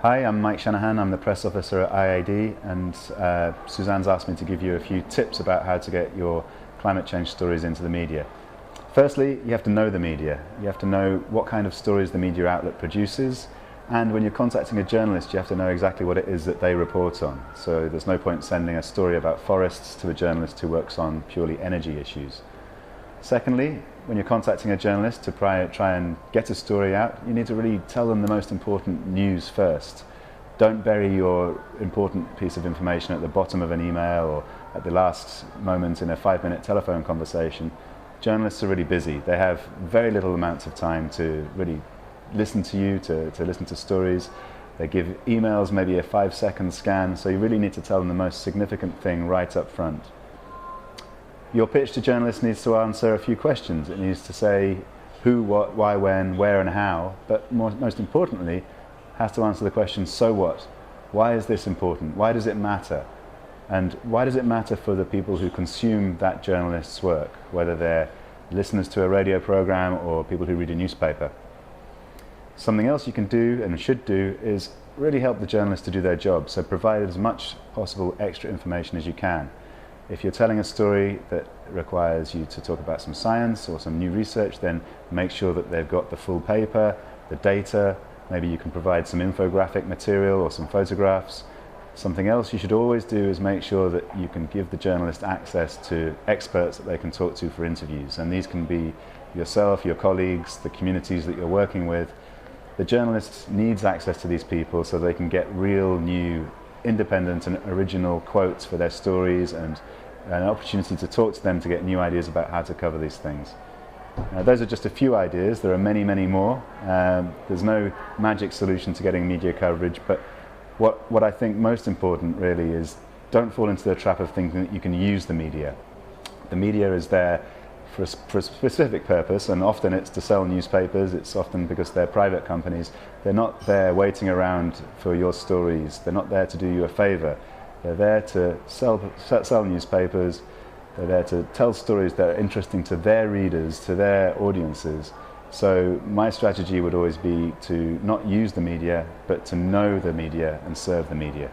Hi, I'm Mike Shanahan. I'm the press officer at IIED, and Suzanne's asked me to give you a few tips about how to get your climate change stories into the media. Firstly, you have to know the media. You have to know what kind of stories the media outlet produces, and when you're contacting a journalist, you have to know exactly what it is that they report on. So there's no point sending a story about forests to a journalist who works on purely energy issues. Secondly, when you're contacting a journalist to try and get a story out, you need to really tell them the most important news first. Don't bury your important piece of information at the bottom of an email or at the last moment in a 5-minute telephone conversation. Journalists are really busy. They have very little amounts of time to really listen to you, to listen to stories. They give emails maybe a 5-second scan, so you really need to tell them the most significant thing right up front. Your pitch to journalists needs to answer a few questions. It needs to say who, what, why, when, where and how, but most importantly, has to answer the question, so what? Why is this important? Why does it matter? And why does it matter for the people who consume that journalist's work, whether they're listeners to a radio program or people who read a newspaper? Something else you can do and should do is really help the journalist to do their job, so provide as much possible extra information as you can. If you're telling a story that requires you to talk about some science or some new research, then make sure that they've got the full paper, the data. Maybe you can provide some infographic material or some photographs. Something else you should always do is make sure that you can give the journalist access to experts that they can talk to for interviews. And these can be yourself, your colleagues, the communities that you're working with. The journalist needs access to these people so they can get real, new, independent and original quotes for their stories and an opportunity to talk to them to get new ideas about how to cover these things. Those are just a few ideas. There are many, many more. There's no magic solution to getting media coverage, but what I think most important really is don't fall into the trap of thinking that you can use the media. The media is there for a specific purpose, and often it's to sell newspapers. It's often because they're private companies. They're not there waiting around for your stories. They're not there to do you a favor. They're there to sell newspapers. They're there to tell stories that are interesting to their readers, to their audiences. So my strategy would always be to not use the media, but to know the media and serve the media.